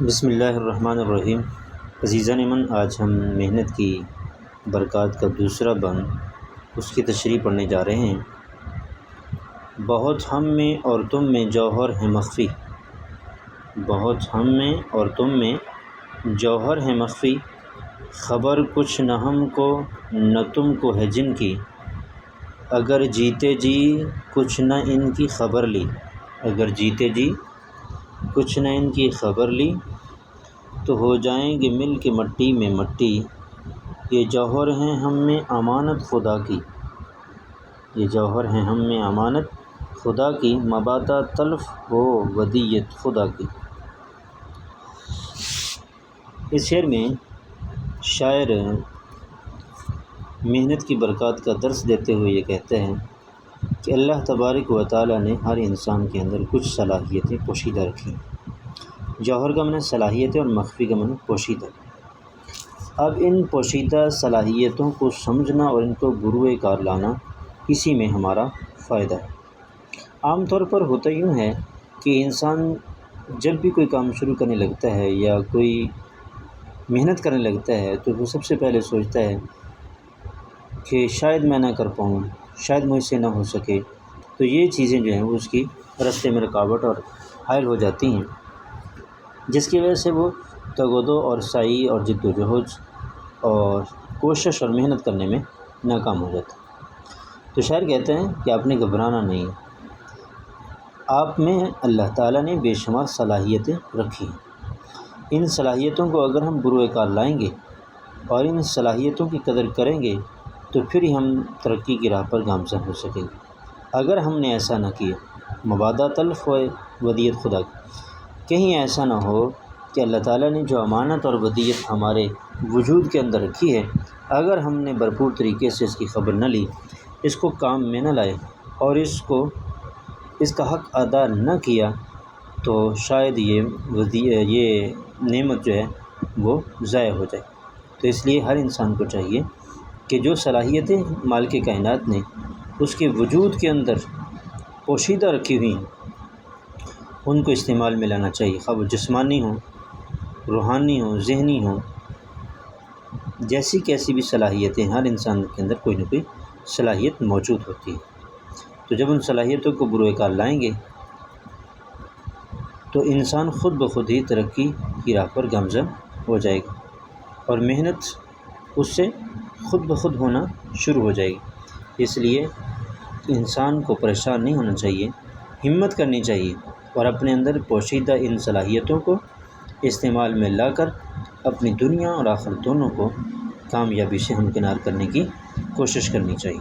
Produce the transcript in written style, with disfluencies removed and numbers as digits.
بسم اللہ الرحمن الرحیم۔ عزیزان من، آج ہم محنت کی برکات کا دوسرا بند، اس کی تشریح پڑھنے جا رہے ہیں۔ بہت ہم میں اور تم میں جوہر ہے مخفی، بہت ہم میں اور تم میں جوہر ہے مخفی، خبر کچھ نہ ہم کو نہ تم کو ہے جن کی، اگر جیتے جی کچھ نہ ان کی خبر لی، اگر جیتے جی کچھ نہ ان کی خبر لی، تو ہو جائیں گے مل کے مٹی میں مٹی، یہ جوہر ہیں ہم میں امانت خدا کی، یہ جوہر ہیں ہم میں امانت خدا کی، مبادا تلف ہو ودیعت خدا کی۔ اس شعر میں شاعر محنت کی برکات کا درس دیتے ہوئے یہ کہتے ہیں کہ اللہ تبارک و تعالیٰ نے ہر انسان کے اندر کچھ صلاحیتیں پوشیدہ رکھی ہیں۔ جوہر کا معنی صلاحیتیں اور مخفی کا معنی پوشیدہ۔ اب ان پوشیدہ صلاحیتوں کو سمجھنا اور ان کو بروئے کار لانا، اسی میں ہمارا فائدہ ہے۔ عام طور پر ہوتا یوں ہے کہ انسان جب بھی کوئی کام شروع کرنے لگتا ہے یا کوئی محنت کرنے لگتا ہے تو وہ سب سے پہلے سوچتا ہے کہ شاید میں نہ کر پاؤں، شاید مجھ سے نہ ہو سکے، تو یہ چیزیں جو ہیں وہ اس کی راستے میں رکاوٹ اور حائل ہو جاتی ہیں، جس کی وجہ سے وہ تگ و دو اور سعی اور جد و جہد اور کوشش اور محنت کرنے میں ناکام ہو جاتا ہے۔ تو شاعر کہتے ہیں کہ آپ نے گھبرانا نہیں، آپ میں اللہ تعالیٰ نے بے شمار صلاحیتیں رکھی ہیں۔ ان صلاحیتوں کو اگر ہم بروئے کار لائیں گے اور ان صلاحیتوں کی قدر کریں گے تو پھر ہی ہم ترقی کی راہ پر گامزن ہو سکیں گے۔ اگر ہم نے ایسا نہ کیا، مبادا تلف ہوئے ودیعت خدا کی، کہیں ایسا نہ ہو کہ اللہ تعالیٰ نے جو امانت اور ودیعت ہمارے وجود کے اندر رکھی ہے، اگر ہم نے بھرپور طریقے سے اس کی خبر نہ لی، اس کو کام میں نہ لائے اور اس کا حق ادا نہ کیا، تو شاید یہ نعمت جو ہے وہ ضائع ہو جائے۔ تو اس لیے ہر انسان کو چاہیے کہ جو صلاحیتیں مالک کائنات نے اس کے وجود کے اندر پوشیدہ رکھی ہوئی ہیں، ان کو استعمال میں لانا چاہیے، خواہ وہ جسمانی ہوں، روحانی ہوں، ذہنی ہوں، جیسی کیسی بھی صلاحیتیں، ہر انسان کے اندر کوئی نہ کوئی صلاحیت موجود ہوتی ہے۔ تو جب ان صلاحیتوں کو بروئے کار لائیں گے تو انسان خود بخود ہی ترقی کی راہ پر گامزن ہو جائے گا اور محنت اس سے خود بخود ہونا شروع ہو جائے گی۔ اس لیے انسان کو پریشان نہیں ہونا چاہیے، ہمت کرنی چاہیے اور اپنے اندر پوشیدہ ان صلاحیتوں کو استعمال میں لا کر اپنی دنیا اور آخرت دونوں کو کامیابی سے ہمکنار کرنے کی کوشش کرنی چاہیے۔